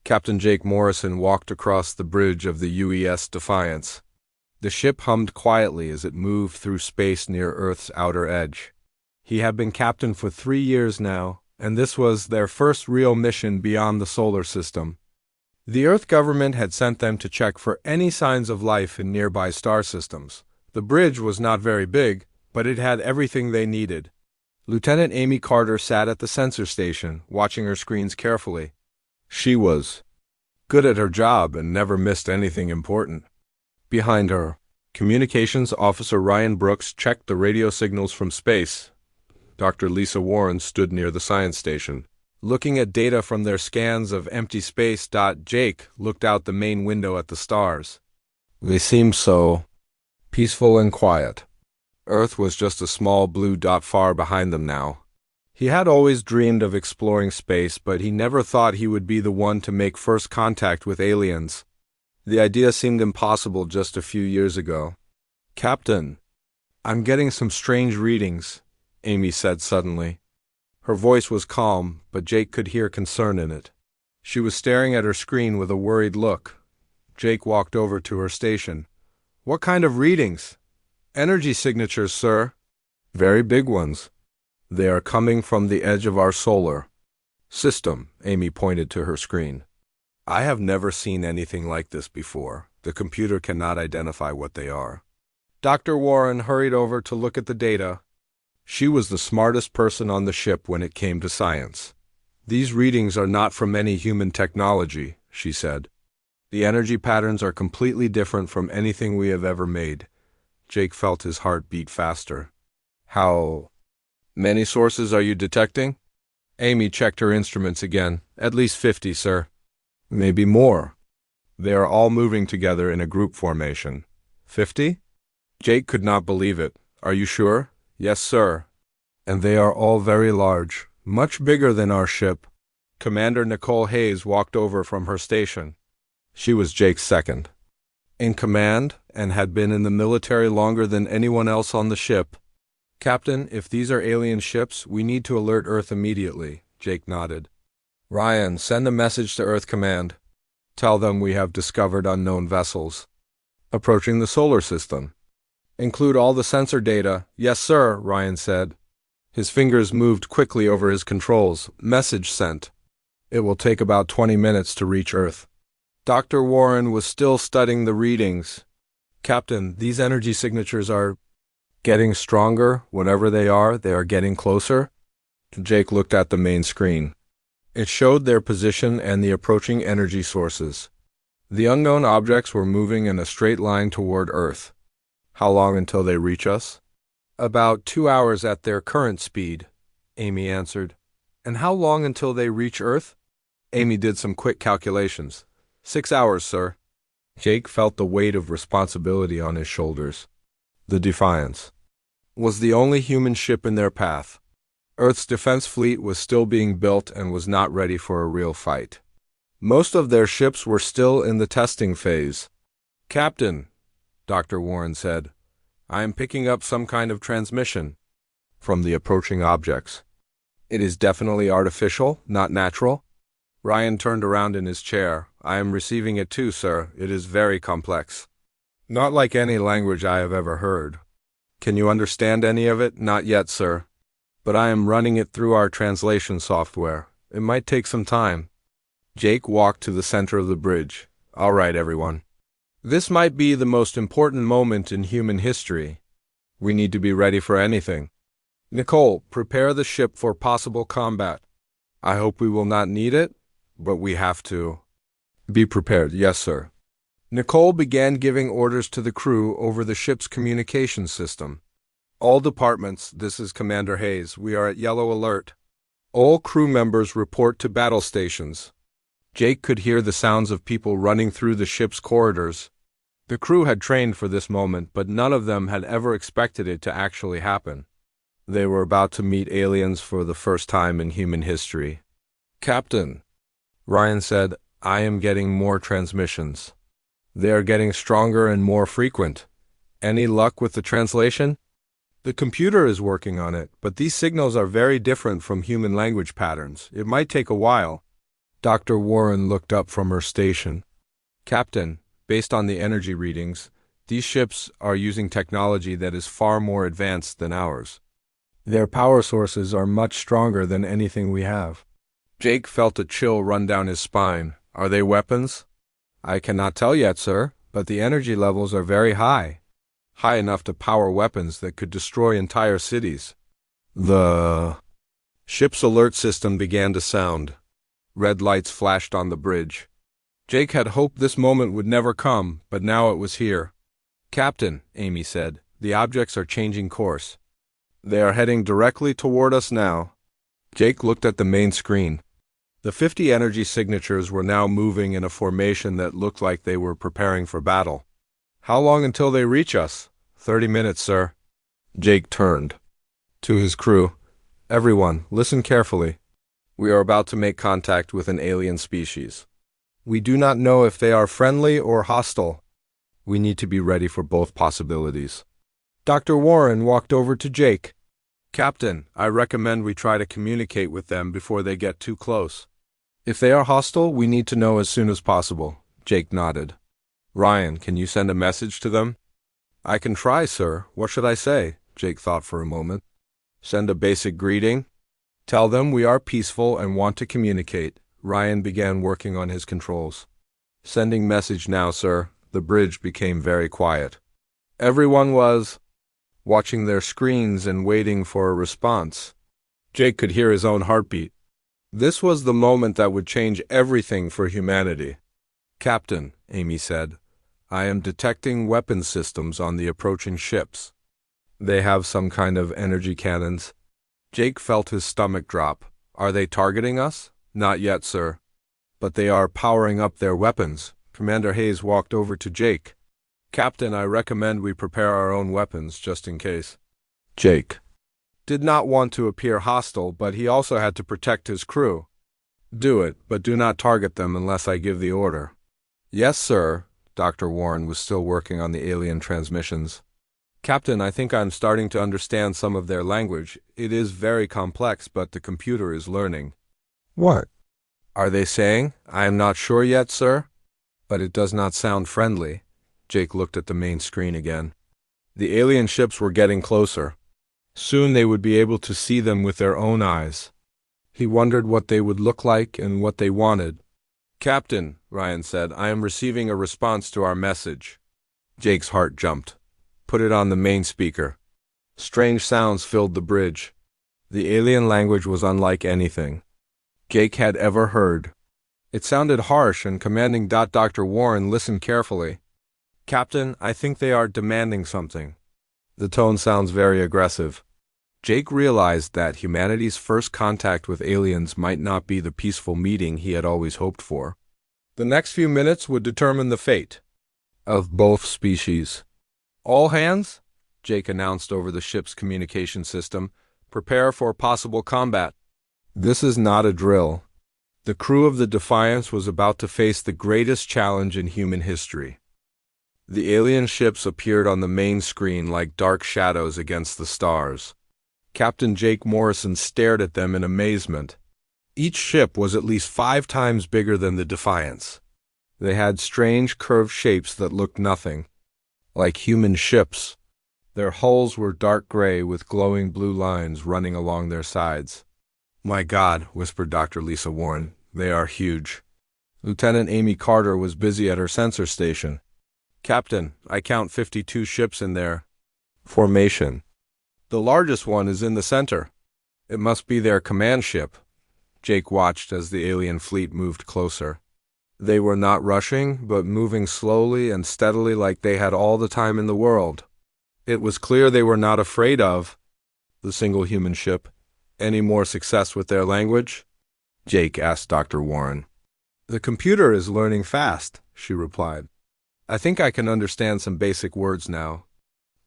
Captain Jake Morrison walked across the bridge of the UES Defiance. The ship hummed quietly as it moved through space near Earth's outer edge. He had been captain for 3 years now, and this was their first real mission beyond the solar system. The Earth government had sent them to check for any signs of life in nearby star systems. The bridge was not very big, but it had everything they needed. Lieutenant Amy Carter sat at the sensor station, watching her screens carefully. She was good at her job and never missed anything important. Behind her, Communications Officer Ryan Brooks checked the radio signals from space. Dr. Lisa Warren stood near the science station, looking at data from their scans of empty space. Jake looked out the main window at the stars. They seemed so peaceful and quiet. Earth was just a small blue dot far behind them now. He had always dreamed of exploring space, but he never thought he would be the one to make first contact with aliens. The idea seemed impossible just a few years ago. "Captain, I'm getting some strange readings," Amy said suddenly. Her voice was calm, but Jake could hear concern in it. She was staring at her screen with a worried look. Jake walked over to her station. "What kind of readings?" "Energy signatures, sir." "Very big ones. They are coming from the edge of our solar system," Amy pointed to her screen. "I have never seen anything like this before. The computer cannot identify what they are." Dr. Warren hurried over to look at the data. She was the smartest person on the ship when it came to science. "These readings are not from any human technology," she said. "The energy patterns are completely different from anything we have ever made." Jake felt his heart beat faster. "How many sources are you detecting?" Amy checked her instruments again. "At least 50, sir." "Maybe more." "They are all moving together in a group formation." 50? Jake could not believe it. "Are you sure?" "Yes, sir." "And they are all very large, much bigger than our ship." Commander Nicole Hayes walked over from her station. She was Jake's second in command and had been in the military longer than anyone else on the ship. "Captain, if these are alien ships, we need to alert Earth immediately," Jake nodded. "Ryan, send a message to Earth Command. Tell them we have discovered unknown vessels approaching the solar system. Include all the sensor data." "Yes, sir," Ryan said. His fingers moved quickly over his controls. Message sent. It will take about 20 minutes to reach Earth. Dr. Warren was still studying the readings. "Captain, these energy signatures are getting stronger. Whatever they are getting closer." Jake looked at the main screen. It showed their position and the approaching energy sources. The unknown objects were moving in a straight line toward Earth. "How long until they reach us?" "About 2 hours at their current speed," Amy answered. "And how long until they reach Earth?" Amy did some quick calculations. 6 hours, sir." Jake felt the weight of responsibility on his shoulders. The Defiance was the only human ship in their path. Earth's defense fleet was still being built and was not ready for a real fight. Most of their ships were still in the testing phase. "Captain," Dr. Warren said, "I am picking up some kind of transmission from the approaching objects. It is definitely artificial, not natural." Ryan turned around in his chair. "I am receiving it too, sir. It is very complex. Not like any language I have ever heard." "Can you understand any of it?" "Not yet, sir. But I am running it through our translation software. It might take some time." Jake walked to the center of the bridge. "All right, everyone. This might be the most important moment in human history. We need to be ready for anything. Nicole, prepare the ship for possible combat. I hope we will not need it, but we have to be prepared." "Yes, sir." Nicole began giving orders to the crew over the ship's communication system. "All departments, this is Commander Hayes. We are at yellow alert. All crew members report to battle stations." Jake could hear the sounds of people running through the ship's corridors. The crew had trained for this moment, but none of them had ever expected it to actually happen. They were about to meet aliens for the first time in human history. "Captain," Ryan said, "I am getting more transmissions. They are getting stronger and more frequent. Any luck with the translation?" "The computer is working on it, but these signals are very different from human language patterns. It might take a while." Dr. Warren looked up from her station. Captain, based on the energy readings, these ships are using technology that is far more advanced than ours. Their power sources are much stronger than anything we have. Jake felt a chill run down his spine. Are they weapons? I cannot tell yet, sir, but the energy levels are very high. High enough to power weapons that could destroy entire cities. The ship's alert system began to sound. Red lights flashed on the bridge. Jake had hoped this moment would never come, but now it was here. Captain, Amy said, the objects are changing course. They are heading directly toward us now. Jake looked at the main screen. The 50 energy signatures were now moving in a formation that looked like they were preparing for battle. How long until they reach us? 30 minutes, sir. Jake turned to his crew. Everyone, listen carefully. We are about to make contact with an alien species. We do not know if they are friendly or hostile. We need to be ready for both possibilities. Dr. Warren walked over to Jake. Captain, I recommend we try to communicate with them before they get too close. If they are hostile, we need to know as soon as possible. Jake nodded. Ryan, can you send a message to them? I can try, sir. What should I say? Jake thought for a moment. Send a basic greeting. Tell them we are peaceful and want to communicate. Ryan began working on his controls. Sending message now, sir. The bridge became very quiet. Everyone was watching their screens and waiting for a response. Jake could hear his own heartbeat. This was the moment that would change everything for humanity. Captain, Amy said, I am detecting weapon systems on the approaching ships. They have some kind of energy cannons. Jake felt his stomach drop. Are they targeting us? Not yet, sir. But they are powering up their weapons. Commander Hayes walked over to Jake. Captain, I recommend we prepare our own weapons, just in case. Jake did not want to appear hostile, but he also had to protect his crew. Do it, but do not target them unless I give the order. Yes, sir. Dr. Warren was still working on the alien transmissions. Captain, I think I'm starting to understand some of their language. It is very complex, but the computer is learning. What are they saying? I am not sure yet, sir. But it does not sound friendly. Jake looked at the main screen again. The alien ships were getting closer. Soon they would be able to see them with their own eyes. He wondered what they would look like and what they wanted. Captain, Ryan said, I am receiving a response to our message. Jake's heart jumped. Put it on the main speaker. Strange sounds filled the bridge. The alien language was unlike anything Jake had ever heard. It sounded harsh and commanding. Dr. Warren listened carefully. Captain, I think they are demanding something. The tone sounds very aggressive. Jake realized that humanity's first contact with aliens might not be the peaceful meeting he had always hoped for. The next few minutes would determine the fate of both species. All hands, Jake announced over the ship's communication system, prepare for possible combat. This is not a drill. The crew of the Defiance was about to face the greatest challenge in human history. The alien ships appeared on the main screen like dark shadows against the stars. Captain Jake Morrison stared at them in amazement. Each ship was at least 5 times bigger than the Defiance. They had strange curved shapes that looked nothing like human ships. Their hulls were dark gray with glowing blue lines running along their sides. My God, whispered Dr. Lisa Warren, they are huge. Lieutenant Amy Carter was busy at her sensor station. Captain, I count 52 ships in their formation. The largest one is in the center. It must be their command ship. Jake watched as the alien fleet moved closer. They were not rushing, but moving slowly and steadily like they had all the time in the world. It was clear they were not afraid of the single human ship. Any more success with their language? Jake asked Dr. Warren. The computer is learning fast, she replied. I think I can understand some basic words now.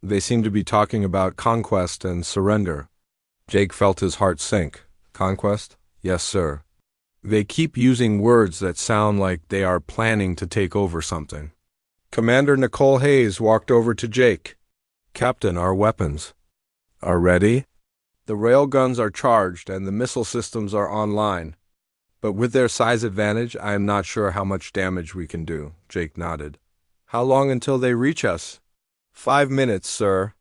They seem to be talking about conquest and surrender. Jake felt his heart sink. Conquest? Yes, sir. They keep using words that sound like they are planning to take over something. Commander Nicole Hayes walked over to Jake. Captain, our weapons are ready. The railguns are charged and the missile systems are online. But with their size advantage, I am not sure how much damage we can do, Jake nodded. How long until they reach us? 5 minutes, sir,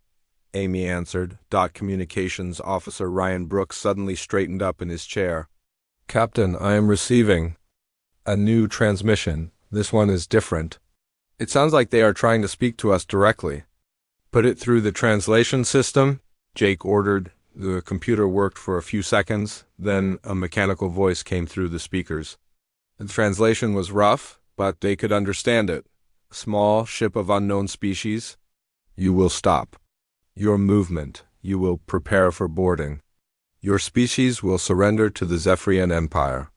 Amy answered. Communications Officer Ryan Brooks suddenly straightened up in his chair. Captain, I am receiving a new transmission. This one is different. It sounds like they are trying to speak to us directly. Put it through the translation system, Jake ordered. The computer worked for a few seconds, then a mechanical voice came through the speakers. The translation was rough, but they could understand it. Small ship of unknown species. You will stop. Your movement. You will prepare for boarding. Your species will surrender to the Zephyrian Empire.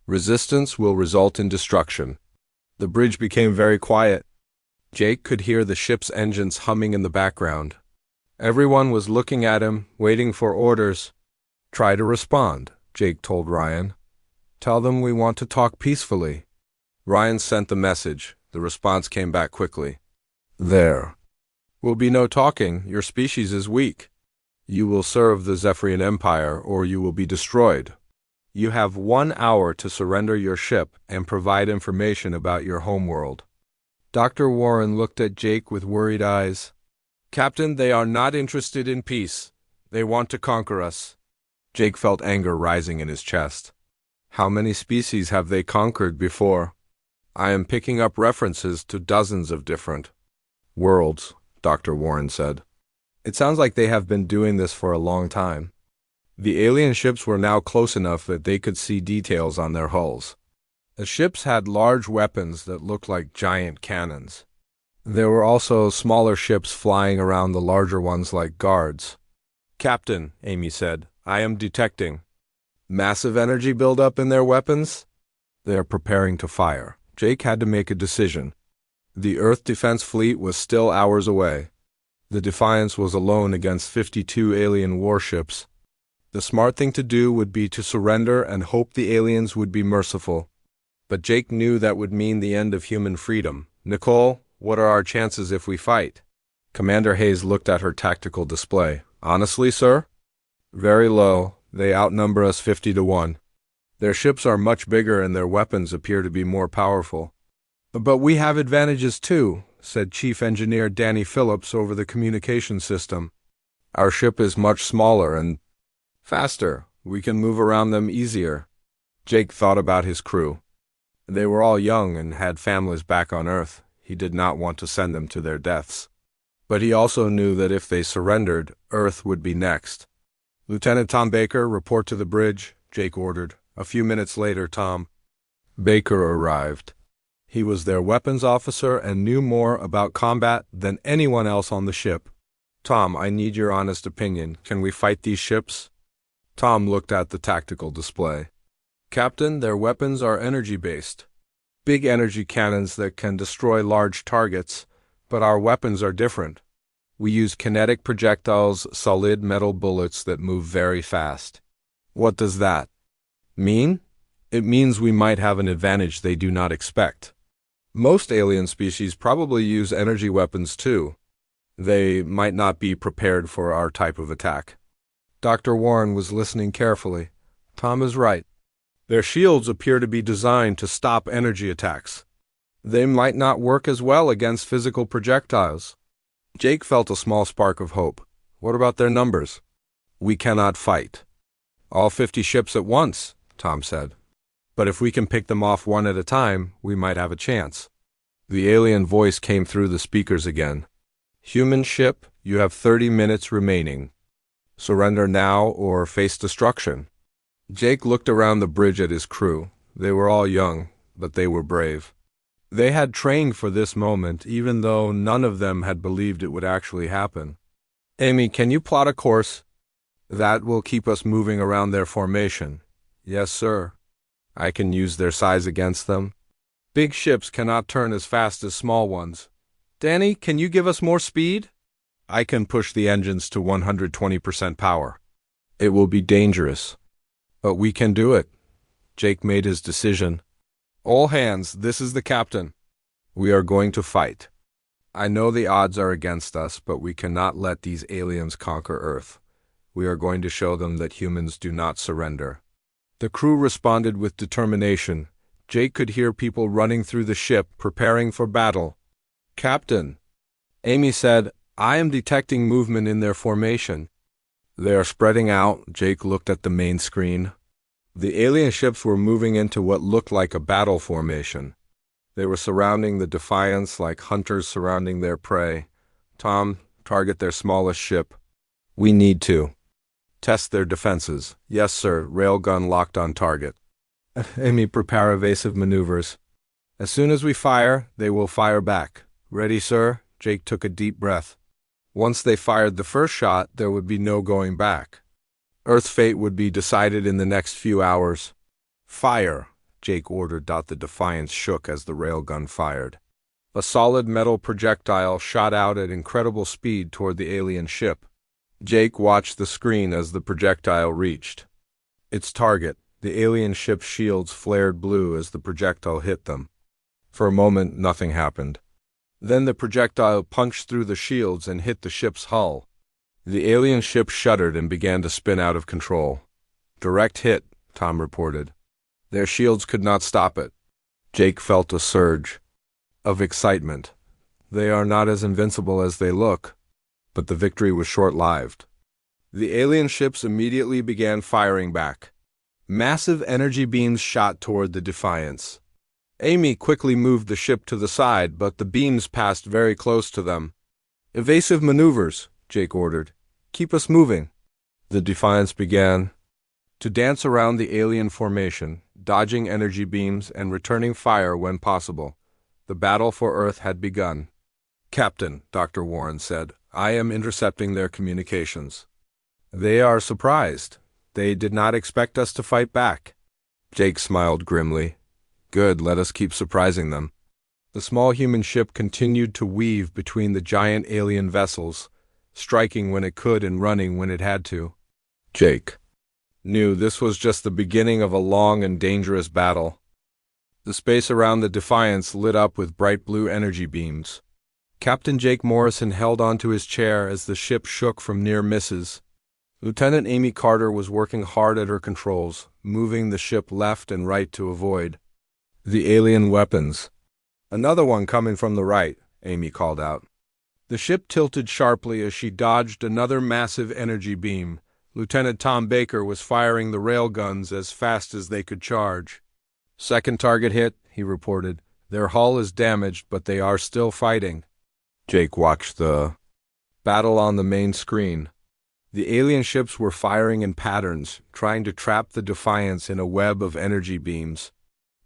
Resistance will result in destruction. The bridge became very quiet. Jake could hear the ship's engines humming in the background. Everyone was looking at him, waiting for orders. Try to respond, Jake told Ryan. Tell them we want to talk peacefully. Ryan sent the message. The response came back quickly. There will be no talking. Your species is weak. You will serve the Zephyrian Empire, or you will be destroyed. You have 1 hour to surrender your ship and provide information about your homeworld. Dr. Warren looked at Jake with worried eyes. Captain, they are not interested in peace. They want to conquer us. Jake felt anger rising in his chest. How many species have they conquered before? I am picking up references to dozens of different worlds, Dr. Warren said. It sounds like they have been doing this for a long time. The alien ships were now close enough that they could see details on their hulls. The ships had large weapons that looked like giant cannons. There were also smaller ships flying around the larger ones like guards. Captain, Amy said, I am detecting massive energy buildup in their weapons. They are preparing to fire. Jake had to make a decision. The Earth Defense Fleet was still hours away. The Defiance was alone against 52 alien warships. The smart thing to do would be to surrender and hope the aliens would be merciful. But Jake knew that would mean the end of human freedom. Nicole, what are our chances if we fight? Commander Hayes looked at her tactical display. Honestly, sir? Very low. They outnumber us 50-1. Their ships are much bigger and their weapons appear to be more powerful. But we have advantages too, said Chief Engineer Danny Phillips over the communication system. Our ship is much smaller and faster. We can move around them easier. Jake thought about his crew. They were all young and had families back on Earth. He did not want to send them to their deaths. But he also knew that if they surrendered, Earth would be next. Lieutenant Tom Baker, report to the bridge, Jake ordered. A few minutes later, Tom Baker arrived. He was their weapons officer and knew more about combat than anyone else on the ship. Tom, I need your honest opinion. Can we fight these ships? Tom looked at the tactical display. Captain, their weapons are energy-based. Big energy cannons that can destroy large targets, but our weapons are different. We use kinetic projectiles, solid metal bullets that move very fast. What does that mean? It means we might have an advantage they do not expect. Most alien species probably use energy weapons too. They might not be prepared for our type of attack. Dr. Warren was listening carefully. Tom is right. Their shields appear to be designed to stop energy attacks. They might not work as well against physical projectiles. Jake felt a small spark of hope. What about their numbers? We cannot fight all 50 ships at once, Tom said. But if we can pick them off one at a time, we might have a chance. The alien voice came through the speakers again. Human ship, you have 30 minutes remaining. Surrender now or face destruction. Jake looked around the bridge at his crew. They were all young, but they were brave. They had trained for this moment, even though none of them had believed it would actually happen. Amy, can you plot a course? That will keep us moving around their formation. Yes, sir. I can use their size against them. Big ships cannot turn as fast as small ones. Danny, can you give us more speed? I can push the engines to 120% power. It will be dangerous. But we can do it. Jake made his decision. All hands, this is the captain. We are going to fight. I know the odds are against us, but we cannot let these aliens conquer Earth. We are going to show them that humans do not surrender. The crew responded with determination. Jake could hear people running through the ship, preparing for battle. "Captain," Amy said, "I am detecting movement in their formation." "They are spreading out." Jake looked at the main screen. The alien ships were moving into what looked like a battle formation. They were surrounding the Defiance like hunters surrounding their prey. "Tom, target their smallest ship." "We need to." "Test their defenses." "Yes, sir." Railgun locked on target. "Amy, prepare evasive maneuvers. As soon as we fire, they will fire back." "Ready, sir." Jake took a deep breath. Once they fired the first shot, there would be no going back. Earth's fate would be decided in the next few hours. "Fire," Jake ordered. The Defiance shook as the railgun fired. A solid metal projectile shot out at incredible speed toward the alien ship. Jake watched the screen as the projectile reached its target. The alien ship's shields flared blue as the projectile hit them. For a moment, nothing happened. Then the projectile punched through the shields and hit the ship's hull. The alien ship shuddered and began to spin out of control. "Direct hit," Tom reported. Their shields could not stop it. Jake felt a surge of excitement. They are not as invincible as they look. But the victory was short-lived. The alien ships immediately began firing back. Massive energy beams shot toward the Defiance. Amy quickly moved the ship to the side, but the beams passed very close to them. "Evasive maneuvers," Jake ordered. "Keep us moving." The Defiance began to dance around the alien formation, dodging energy beams and returning fire when possible. The battle for Earth had begun. "Captain," Dr. Warren said, "I am intercepting their communications. They are surprised. They did not expect us to fight back." Jake smiled grimly. "Good, let us keep surprising them." The small human ship continued to weave between the giant alien vessels, striking when it could and running when it had to. Jake knew this was just the beginning of a long and dangerous battle. The space around the Defiance lit up with bright blue energy beams. Captain Jake Morrison held onto his chair as the ship shook from near misses. Lieutenant Amy Carter was working hard at her controls, moving the ship left and right to avoid the alien weapons. "Another one coming from the right," Amy called out. The ship tilted sharply as she dodged another massive energy beam. Lieutenant Tom Baker was firing the railguns as fast as they could charge. "Second target hit," he reported. "Their hull is damaged, but they are still fighting." Jake watched the battle on the main screen. The alien ships were firing in patterns, trying to trap the Defiance in a web of energy beams.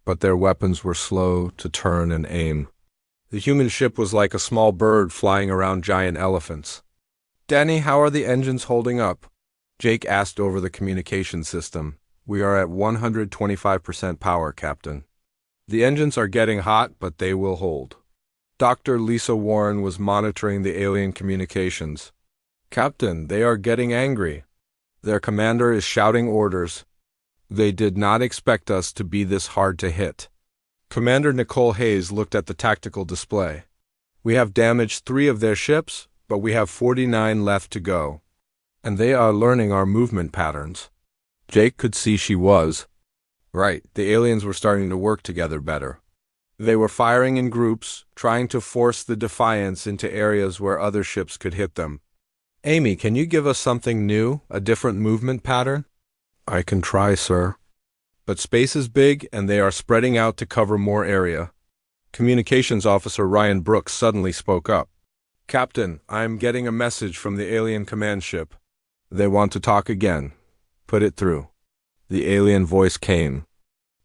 But their weapons were slow to turn and aim. The human ship was like a small bird flying around giant elephants. "Danny, how are the engines holding up?" Jake asked over the communication system. "We are at 125% power, Captain." "The engines are getting hot, but they will hold." Dr. Lisa Warren was monitoring the alien communications. "Captain, they are getting angry. Their commander is shouting orders. They did not expect us to be this hard to hit." Commander Nicole Hayes looked at the tactical display. "We have damaged 3 of their ships, but we have 49 left to go. And they are learning our movement patterns." Jake could see she was right. The aliens were starting to work together better. They were firing in groups, trying to force the Defiance into areas where other ships could hit them. "Amy, can you give us something new, a different movement pattern?" "I can try, sir. But space is big, and they are spreading out to cover more area." Communications Officer Ryan Brooks suddenly spoke up. "Captain, I am getting a message from the alien command ship. They want to talk again. Put it through." The alien voice came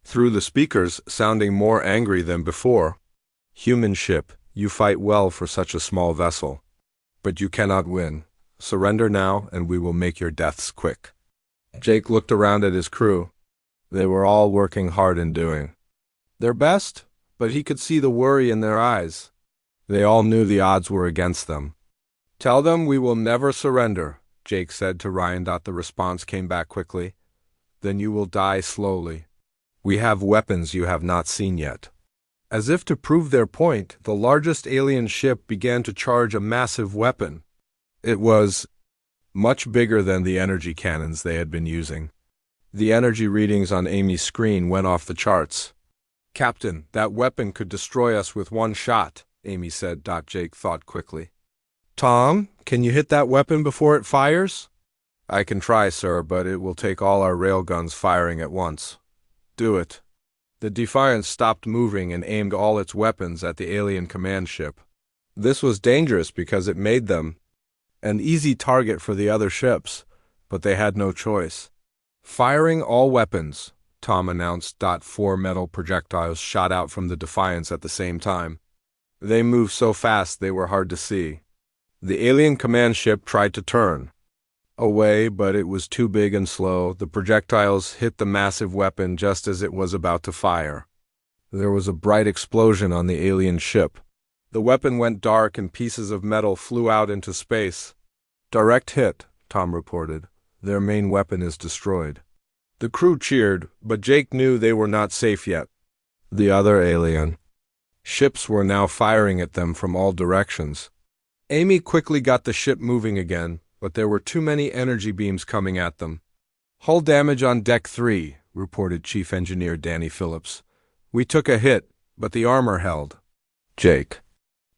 through the speakers, sounding more angry than before. "Human ship, you fight well for such a small vessel. But you cannot win. Surrender now, and we will make your deaths quick." Jake looked around at his crew. They were all working hard and doing their best, but he could see the worry in their eyes. They all knew the odds were against them. "Tell them we will never surrender," Jake said to Ryan. The response came back quickly. "Then you will die slowly. We have weapons you have not seen yet." As if to prove their point, the largest alien ship began to charge a massive weapon. It was much bigger than the energy cannons they had been using. The energy readings on Amy's screen went off the charts. "Captain, that weapon could destroy us with one shot," Amy said. Jake thought quickly. "Tom, can you hit that weapon before it fires?" "I can try, sir, but it will take all our railguns firing at once." "Do it." The Defiance stopped moving and aimed all its weapons at the alien command ship. This was dangerous because it made them an easy target for the other ships, but they had no choice. "Firing all weapons," Tom announced. 4 metal projectiles shot out from the Defiance at the same time. They moved so fast they were hard to see. The alien command ship tried to turn away, but it was too big and slow. The projectiles hit the massive weapon just as it was about to fire. There was a bright explosion on the alien ship. The weapon went dark and pieces of metal flew out into space. "Direct hit," Tom reported. "Their main weapon is destroyed." The crew cheered, but Jake knew they were not safe yet. The other alien ships were now firing at them from all directions. Amy quickly got the ship moving again, but there were too many energy beams coming at them. "Hull damage on Deck 3, reported Chief Engineer Danny Phillips. "We took a hit, but the armor held." Jake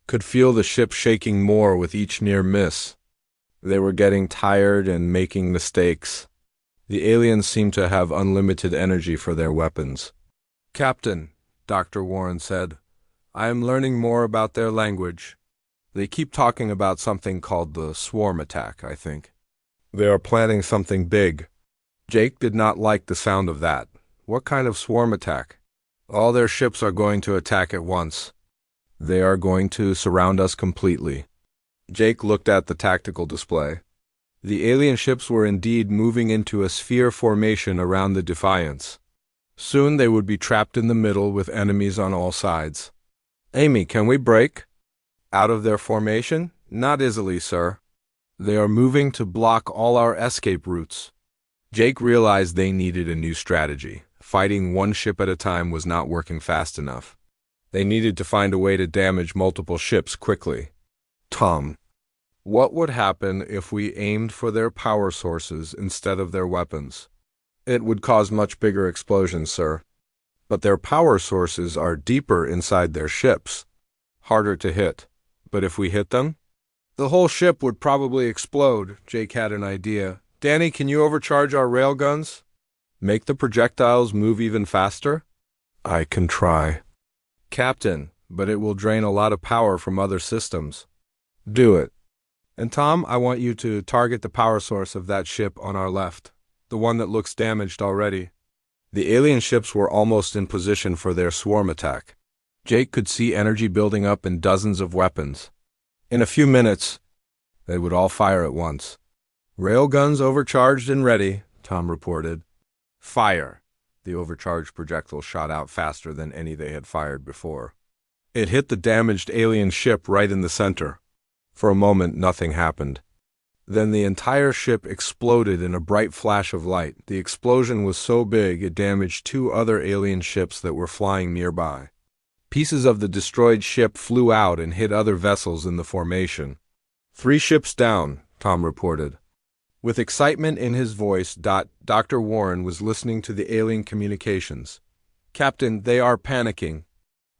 could feel the ship shaking more with each near miss. They were getting tired and making mistakes. The aliens seemed to have unlimited energy for their weapons. "Captain," Dr. Warren said, "I am learning more about their language. They keep talking about something called the swarm attack, I think. They are planning something big." Jake did not like the sound of that. "What kind of swarm attack?" "All their ships are going to attack at once. They are going to surround us completely." Jake looked at the tactical display. The alien ships were indeed moving into a sphere formation around the Defiance. Soon they would be trapped in the middle with enemies on all sides. "Amy, can we break out of their formation?" "Not easily, sir. They are moving to block all our escape routes." Jake realized they needed a new strategy. Fighting one ship at a time was not working fast enough. They needed to find a way to damage multiple ships quickly. "Tom, what would happen if we aimed for their power sources instead of their weapons?" "It would cause much bigger explosions, sir." "But their power sources are deeper inside their ships. Harder to hit. But if we hit them?" "The whole ship would probably explode." Jake had an idea. "Danny, can you overcharge our railguns? Make the projectiles move even faster?" "I can try." "Captain, but it will drain a lot of power from other systems." "Do it. And Tom, I want you to target the power source of that ship on our left, the one that looks damaged already." The alien ships were almost in position for their swarm attack. Jake could see energy building up in dozens of weapons. In a few minutes, they would all fire at once. "Railguns overcharged and ready," Tom reported. "Fire!" The overcharged projectile shot out faster than any they had fired before. It hit the damaged alien ship right in the center. For a moment, nothing happened. Then the entire ship exploded in a bright flash of light. The explosion was so big it damaged 2 other alien ships that were flying nearby. Pieces of the destroyed ship flew out and hit other vessels in the formation. 3 ships down, Tom reported. With excitement in his voice, Dr. Warren was listening to the alien communications. "Captain, they are panicking.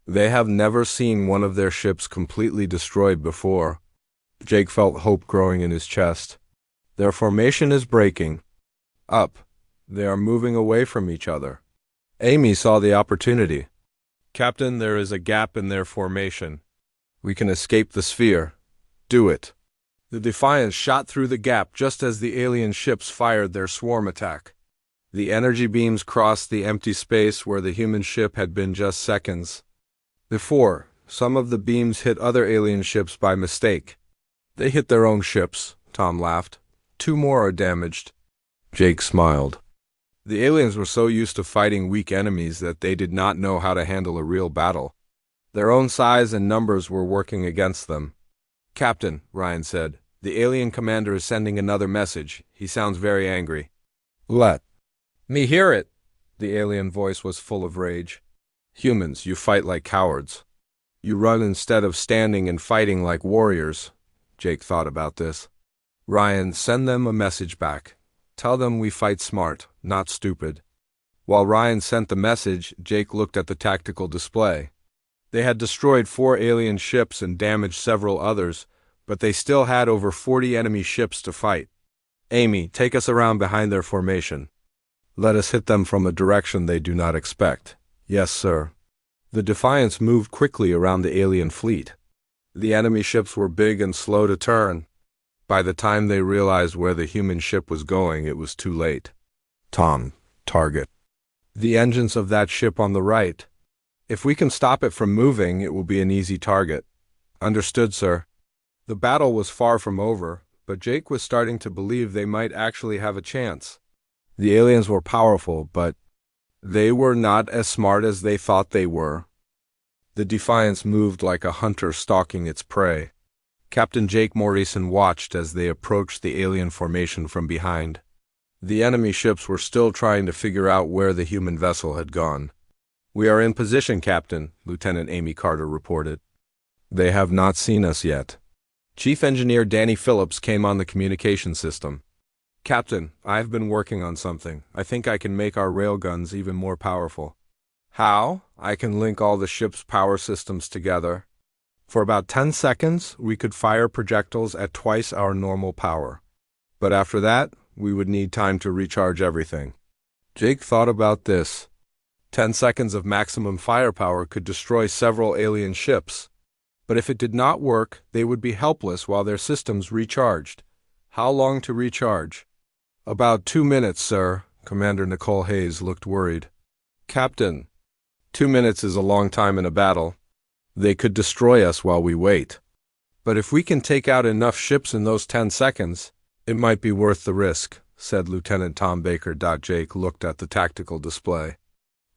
They have never seen one of their ships completely destroyed before." Jake felt hope growing in his chest. "Their formation is breaking up. They are moving away from each other." Amy saw the opportunity. "Captain, there is a gap in their formation. We can escape the sphere." "Do it." The Defiance shot through the gap just as the alien ships fired their swarm attack. The energy beams crossed the empty space where the human ship had been just seconds before. Some of the beams hit other alien ships by mistake. "They hit their own ships," Tom laughed. 2 more are damaged." Jake smiled. The aliens were so used to fighting weak enemies that they did not know how to handle a real battle. Their own size and numbers were working against them. "Captain," Ryan said, "the alien commander is sending another message. He sounds very angry." "Let me hear it." The alien voice was full of rage. "Humans, you fight like cowards. You run instead of standing and fighting like warriors." Jake thought about this. "Ryan, send them a message back. Tell them we fight smart, not stupid. While Ryan sent the message, Jake looked at the tactical display. They had destroyed 4 alien ships and damaged several others, but they still had over 40 enemy ships to fight. Amy, take us around behind their formation. Let us hit them from a direction they do not expect. Yes, sir. The Defiance moved quickly around the alien fleet. The enemy ships were big and slow to turn. By the time they realized where the human ship was going, it was too late. Tom, target. The engines of that ship on the right. If we can stop it from moving, it will be an easy target. Understood, sir. The battle was far from over, but Jake was starting to believe they might actually have a chance. The aliens were powerful, but they were not as smart as they thought they were. The Defiance moved like a hunter stalking its prey. Captain Jake Morrison watched as they approached the alien formation from behind. The enemy ships were still trying to figure out where the human vessel had gone. We are in position, Captain, Lieutenant Amy Carter reported. They have not seen us yet. Chief Engineer Danny Phillips came on the communication system. Captain, I've been working on something. I think I can make our railguns even more powerful. How? I can link all the ship's power systems together. For about 10 seconds, we could fire projectiles at twice our normal power. But after that, we would need time to recharge everything. Jake thought about this. 10 seconds of maximum firepower could destroy several alien ships. But if it did not work, they would be helpless while their systems recharged. How long to recharge? About 2 minutes, sir. Commander Nicole Hayes looked worried. Captain, 2 minutes is a long time in a battle. They could destroy us while we wait. But if we can take out enough ships in those 10 seconds, it might be worth the risk, said Lieutenant Tom Baker. Jake looked at the tactical display.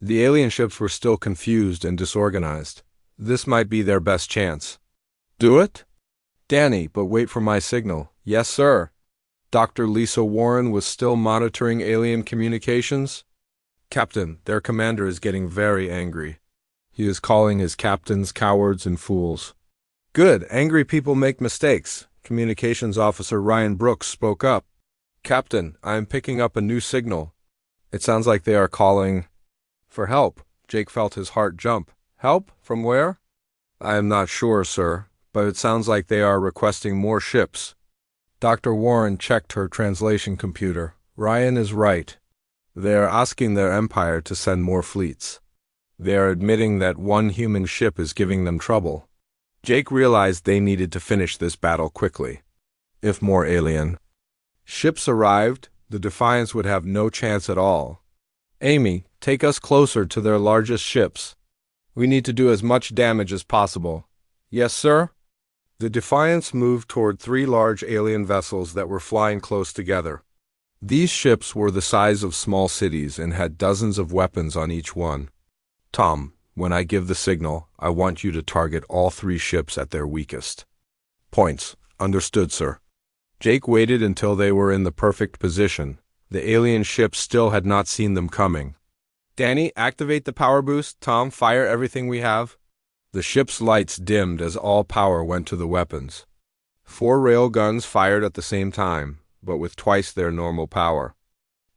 The alien ships were still confused and disorganized. This might be their best chance. Do it? Danny, but wait for my signal. Yes, sir. Dr. Lisa Warren was still monitoring alien communications. Captain, their commander is getting very angry. He is calling his captains cowards and fools. Good, angry people make mistakes. Communications Officer Ryan Brooks spoke up. Captain, I am picking up a new signal. It sounds like they are calling for help. Jake felt his heart jump. Help? From where? I am not sure, sir, but it sounds like they are requesting more ships. Dr. Warren checked her translation computer. Ryan is right. They are asking their empire to send more fleets. They are admitting that one human ship is giving them trouble. Jake realized they needed to finish this battle quickly. If more alien ships arrived, the Defiance would have no chance at all. Amy, take us closer to their largest ships. We need to do as much damage as possible. Yes, sir? The Defiance moved toward 3 large alien vessels that were flying close together. These ships were the size of small cities and had dozens of weapons on each one. Tom, when I give the signal, I want you to target all 3 ships at their weakest points. Understood, sir. Jake waited until they were in the perfect position. The alien ships still had not seen them coming. Danny, activate the power boost. Tom, fire everything we have. The ship's lights dimmed as all power went to the weapons. 4 rail guns fired at the same time, but with twice their normal power.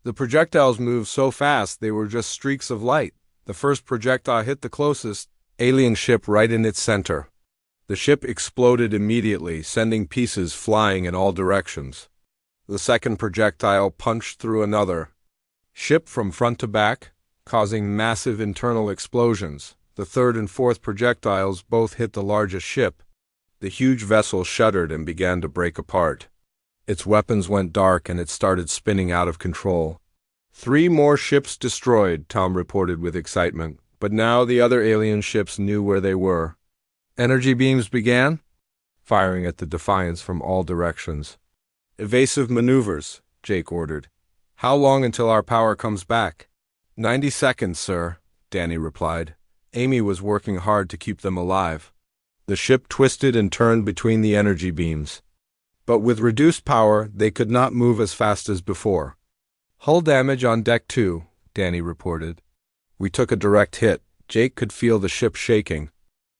The projectiles moved so fast they were just streaks of light. The first projectile hit the closest alien ship right in its center. The ship exploded immediately, sending pieces flying in all directions. The second projectile punched through another ship from front to back, causing massive internal explosions. The third and fourth projectiles both hit the largest ship. The huge vessel shuddered and began to break apart. Its weapons went dark and it started spinning out of control. 3 more ships destroyed, Tom reported with excitement, but now the other alien ships knew where they were. Energy beams began firing at the Defiance from all directions. Evasive maneuvers, Jake ordered. How long until our power comes back? 90 seconds, sir, Danny replied. Amy was working hard to keep them alive. The ship twisted and turned between the energy beams. But with reduced power, they could not move as fast as before. Hull damage on deck 2, Danny reported. We took a direct hit. Jake could feel the ship shaking.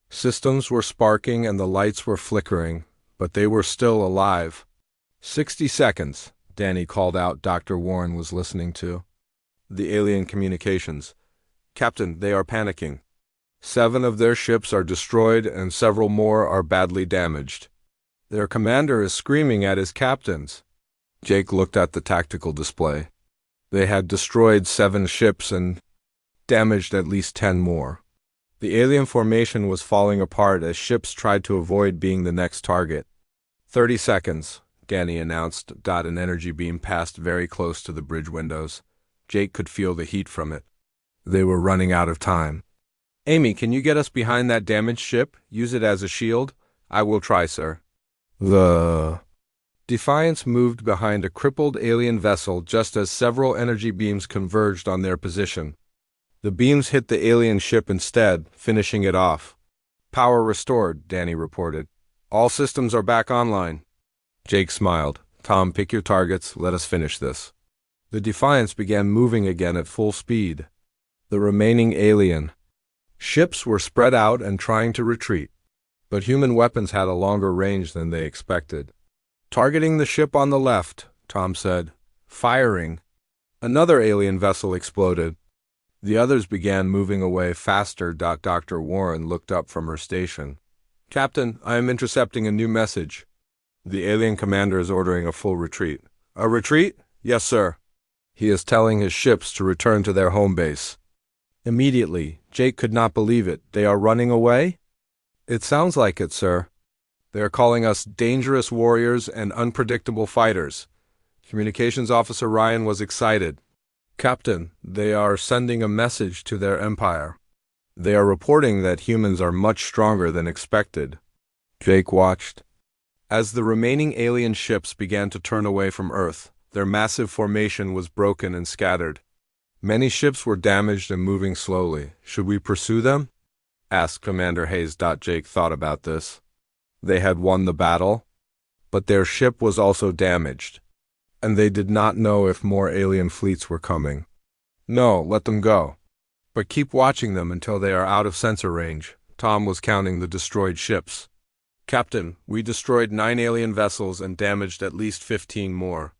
Systems were sparking and the lights were flickering, but they were still alive. 60 seconds, Danny called out. Dr. Warren was listening to the alien communications. Captain, they are panicking. 7 of their ships are destroyed and several more are badly damaged. Their commander is screaming at his captains. Jake looked at the tactical display. They had destroyed 7 ships and damaged at least 10 more. The alien formation was falling apart as ships tried to avoid being the next target. 30 seconds, Danny announced. An energy beam passed very close to the bridge windows. Jake could feel the heat from it. They were running out of time. Amy, can you get us behind that damaged ship? Use it as a shield? I will try, sir. The Defiance moved behind a crippled alien vessel just as several energy beams converged on their position. The beams hit the alien ship instead, finishing it off. Power restored, Danny reported. All systems are back online. Jake smiled. Tom, pick your targets. Let us finish this. The Defiance began moving again at full speed. The remaining alien ships were spread out and trying to retreat, but human weapons had a longer range than they expected. Targeting the ship on the left, Tom said. Firing. Another alien vessel exploded. The others began moving away faster. Dr. Warren looked up from her station. Captain, I am intercepting a new message. The alien commander is ordering a full retreat. A retreat? Yes, sir. He is telling his ships to return to their home base. Immediately, Jake could not believe it. They are running away? It sounds like it, sir. They are calling us dangerous warriors and unpredictable fighters. Communications Officer Ryan was excited. Captain, they are sending a message to their empire. They are reporting that humans are much stronger than expected. Jake watched as the remaining alien ships began to turn away from Earth. Their massive formation was broken and scattered. Many ships were damaged and moving slowly. Should we pursue them? Asked Commander Hayes. Jake thought about this. They had won the battle, but their ship was also damaged, and they did not know if more alien fleets were coming. No, let them go. But keep watching them until they are out of sensor range. Tom was counting the destroyed ships. Captain, we destroyed 9 alien vessels and damaged at least 15 more.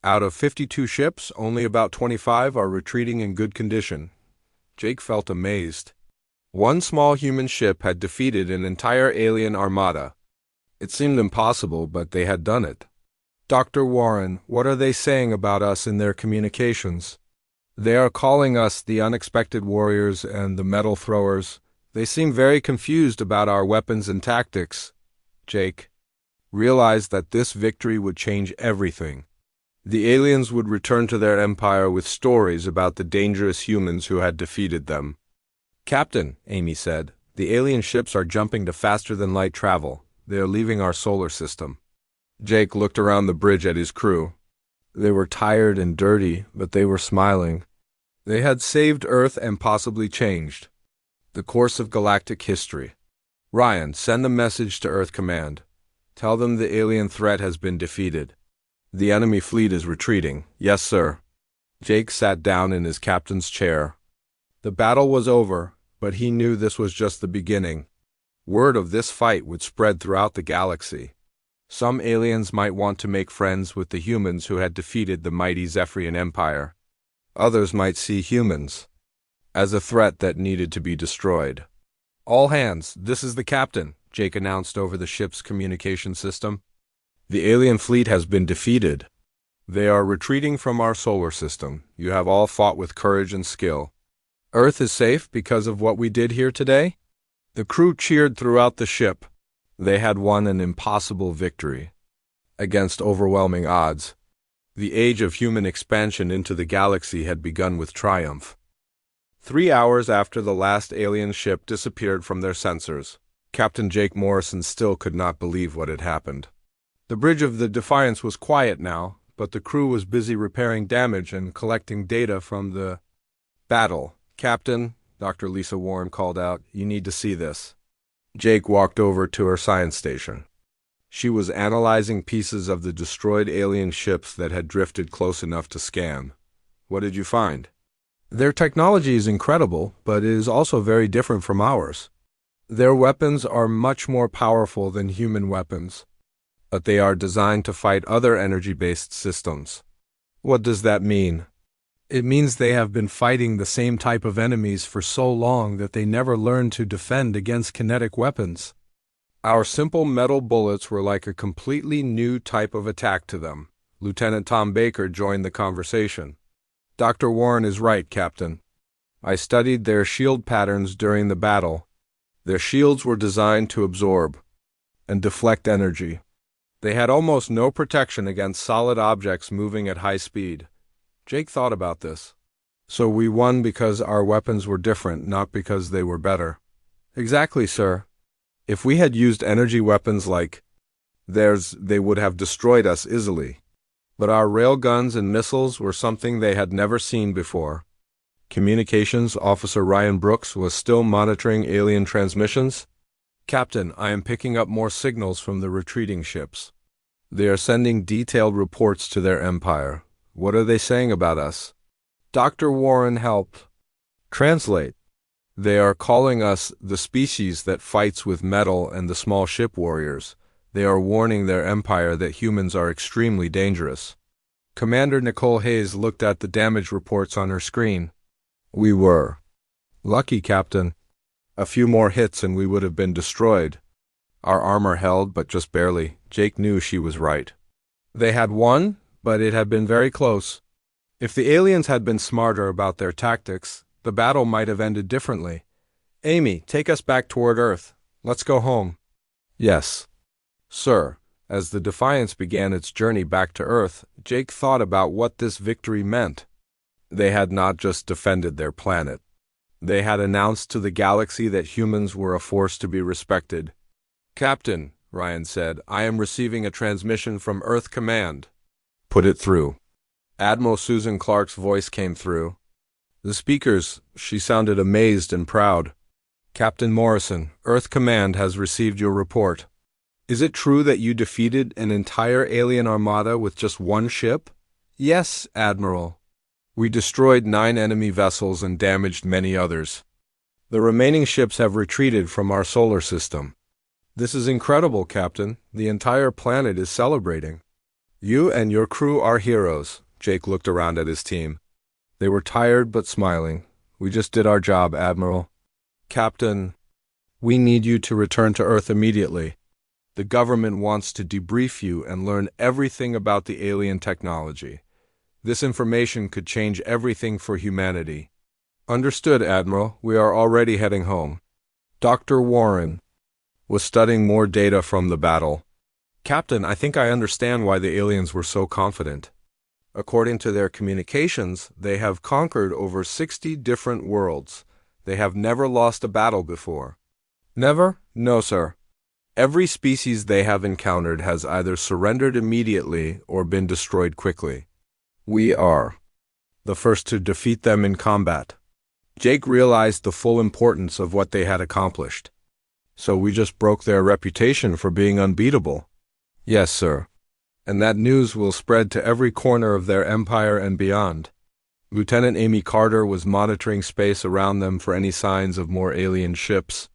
Out of 52 ships, only about 25 are retreating in good condition. Jake felt amazed. One small human ship had defeated an entire alien armada. It seemed impossible, but they had done it. Dr. Warren, what are they saying about us in their communications? They are calling us the unexpected warriors and the metal throwers. They seem very confused about our weapons and tactics. Jake realized that this victory would change everything. The aliens would return to their empire with stories about the dangerous humans who had defeated them. Captain, Amy said, the alien ships are jumping to faster-than-light travel. They are leaving our solar system. Jake looked around the bridge at his crew. They were tired and dirty, but they were smiling. They had saved Earth and possibly changed the course of galactic history. Ryan, send a message to Earth Command. Tell them the alien threat has been defeated. The enemy fleet is retreating. Yes, sir. Jake sat down in his captain's chair. The battle was over, but he knew this was just the beginning. Word of this fight would spread throughout the galaxy. Some aliens might want to make friends with the humans who had defeated the mighty Zephyrian Empire. Others might see humans as a threat that needed to be destroyed. All hands, this is the captain, Jake announced over the ship's communication system. The alien fleet has been defeated. They are retreating from our solar system. You have all fought with courage and skill. Earth is safe because of what we did here today? The crew cheered throughout the ship. They had won an impossible victory against overwhelming odds. The age of human expansion into the galaxy had begun with triumph. 3 hours after the last alien ship disappeared from their sensors, Captain Jake Morrison still could not believe what had happened. The bridge of the Defiance was quiet now, but the crew was busy repairing damage and collecting data from the battle. Captain, Dr. Lisa Warren called out, you need to see this. Jake walked over to her science station. She was analyzing pieces of the destroyed alien ships that had drifted close enough to scan. What did you find? Their technology is incredible, but it is also very different from ours. Their weapons are much more powerful than human weapons. but they are designed to fight other energy-based systems. What does that mean? It means they have been fighting the same type of enemies for so long that they never learned to defend against kinetic weapons. Our simple metal bullets were like a completely new type of attack to them. Lieutenant Tom Baker joined the conversation. Dr. Warren is right, Captain. I studied their shield patterns during the battle. Their shields were designed to absorb and deflect energy. They had almost no protection against solid objects moving at high speed. Jake thought about this. So we won because our weapons were different, not because they were better. Exactly, sir. If we had used energy weapons like theirs, they would have destroyed us easily. But our railguns and missiles were something they had never seen before. Communications Officer Ryan Brooks was still monitoring alien transmissions. Captain, I am picking up more signals from the retreating ships. They are sending detailed reports to their empire. What are they saying about us? Dr. Warren helped translate. They are calling us the species that fights with metal and the small ship warriors. They are warning their empire that humans are extremely dangerous. Commander Nicole Hayes looked at the damage reports on her screen. We were lucky, Captain. A few more hits and we would have been destroyed. Our armor held, but just barely. Jake knew she was right. They had won, but it had been very close. If the aliens had been smarter about their tactics, the battle might have ended differently. Amy, take us back toward Earth. Let's go home. Yes, sir. As the Defiance began its journey back to Earth, Jake thought about what this victory meant. They had not just defended their planet. They had announced to the galaxy that humans were a force to be respected. Captain, Ryan said, I am receiving a transmission from Earth Command. Put it through. Admiral Susan Clark's voice came through. The speakers, she sounded amazed and proud. Captain Morrison, Earth Command has received your report. Is it true that you defeated an entire alien armada with just one ship? Yes, Admiral. We destroyed 9 enemy vessels and damaged many others. The remaining ships have retreated from our solar system. This is incredible, Captain. The entire planet is celebrating. You and your crew are heroes. Jake looked around at his team. They were tired but smiling. We just did our job, Admiral. Captain, we need you to return to Earth immediately. The government wants to debrief you and learn everything about the alien technology. This information could change everything for humanity. Understood, Admiral. We are already heading home. Dr. Warren was studying more data from the battle. Captain, I think I understand why the aliens were so confident. According to their communications, they have conquered over 60 different worlds. They have never lost a battle before. Never? No, sir. Every species they have encountered has either surrendered immediately or been destroyed quickly. We are the first to defeat them in combat. Jake realized the full importance of what they had accomplished. So we just broke their reputation for being unbeatable. Yes, sir. And that news will spread to every corner of their empire and beyond. Lieutenant Amy Carter was monitoring space around them for any signs of more alien ships.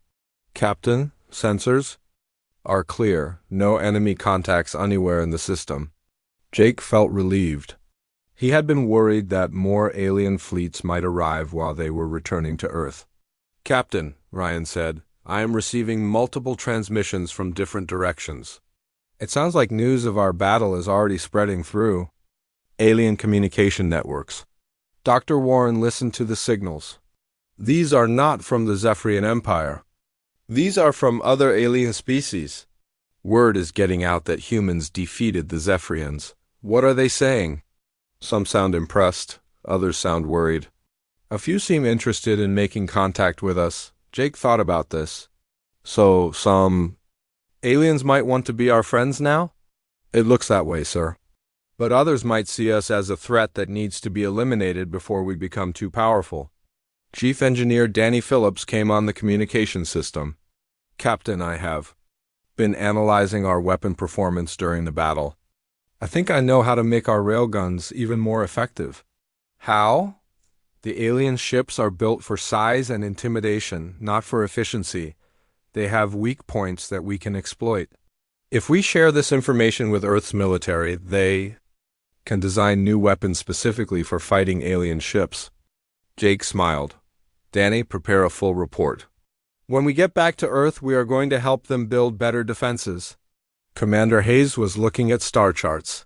Captain, sensors are clear. No enemy contacts anywhere in the system. Jake felt relieved. He had been worried that more alien fleets might arrive while they were returning to Earth. Captain, Ryan said, I am receiving multiple transmissions from different directions. It sounds like news of our battle is already spreading through alien communication networks. Dr. Warren listened to the signals. These are not from the Zephyrian Empire. These are from other alien species. Word is getting out that humans defeated the Zephyrians. What are they saying? Some sound impressed, others sound worried. A few seem interested in making contact with us. Jake thought about this. So, some aliens might want to be our friends now? It looks that way, sir. But others might see us as a threat that needs to be eliminated before we become too powerful. Chief Engineer Danny Phillips came on the communication system. Captain, I have been analyzing our weapon performance during the battle. I think I know how to make our railguns even more effective. How? The alien ships are built for size and intimidation, not for efficiency. They have weak points that we can exploit. If we share this information with Earth's military, they can design new weapons specifically for fighting alien ships. Jake smiled. Danny, prepare a full report. When we get back to Earth, we are going to help them build better defenses. Commander Hayes was looking at star charts.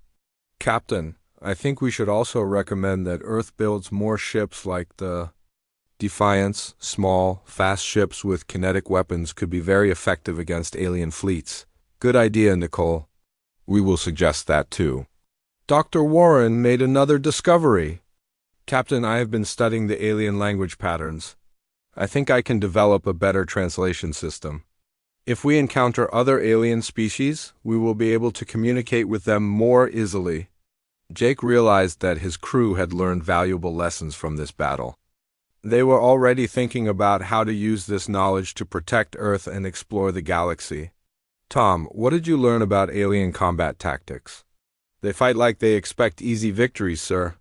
Captain, I think we should also recommend that Earth builds more ships like the Defiance. Small, fast ships with kinetic weapons could be very effective against alien fleets. Good idea, Nicole. We will suggest that too. Dr. Warren made another discovery. Captain, I have been studying the alien language patterns. I think I can develop a better translation system. If we encounter other alien species, we will be able to communicate with them more easily. Jake realized that his crew had learned valuable lessons from this battle. They were already thinking about how to use this knowledge to protect Earth and explore the galaxy. Tom, what did you learn about alien combat tactics? They fight like they expect easy victories, sir.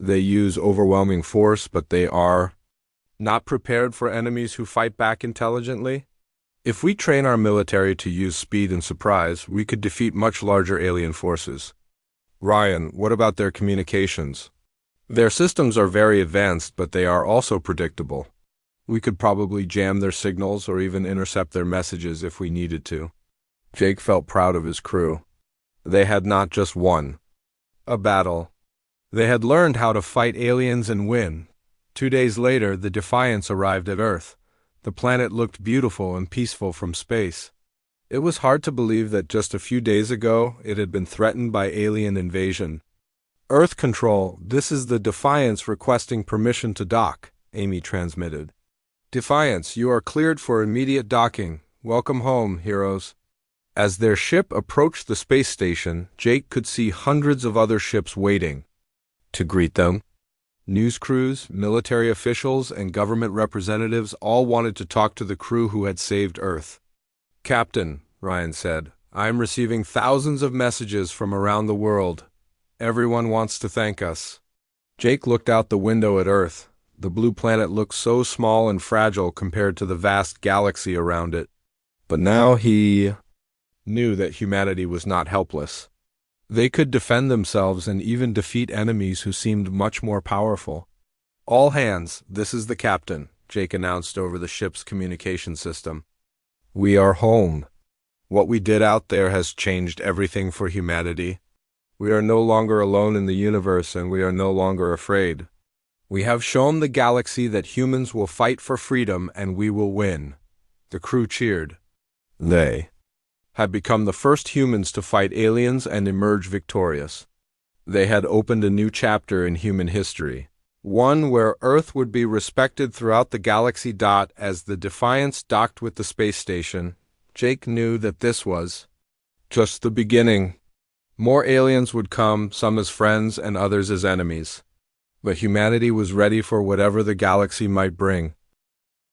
They use overwhelming force, but they are not prepared for enemies who fight back intelligently. If we train our military to use speed and surprise, we could defeat much larger alien forces. Ryan, what about their communications? Their systems are very advanced, but they are also predictable. We could probably jam their signals or even intercept their messages if we needed to. Jake felt proud of his crew. They had not just won a battle. They had learned how to fight aliens and win. 2 days later, the Defiance arrived at Earth. The planet looked beautiful and peaceful from space. It was hard to believe that just a few days ago it had been threatened by alien invasion. Earth Control, this is the Defiance requesting permission to dock, Amy transmitted. Defiance, you are cleared for immediate docking. Welcome home, heroes. As their ship approached the space station, Jake could see hundreds of other ships waiting to greet them. News crews, military officials, and government representatives all wanted to talk to the crew who had saved Earth. Captain, Ryan said, I am receiving thousands of messages from around the world. Everyone wants to thank us. Jake looked out the window at Earth. The blue planet looked so small and fragile compared to the vast galaxy around it. But now he knew that humanity was not helpless. They could defend themselves and even defeat enemies who seemed much more powerful. All hands, this is the captain, Jake announced over the ship's communication system. We are home. What we did out there has changed everything for humanity. We are no longer alone in the universe, and we are no longer afraid. We have shown the galaxy that humans will fight for freedom and we will win. The crew cheered. They had become the first humans to fight aliens and emerge victorious. They had opened a new chapter in human history, one where Earth would be respected throughout the galaxy. As the Defiance docked with the space station, Jake knew that this was just the beginning. More aliens would come, some as friends and others as enemies. But humanity was ready for whatever the galaxy might bring.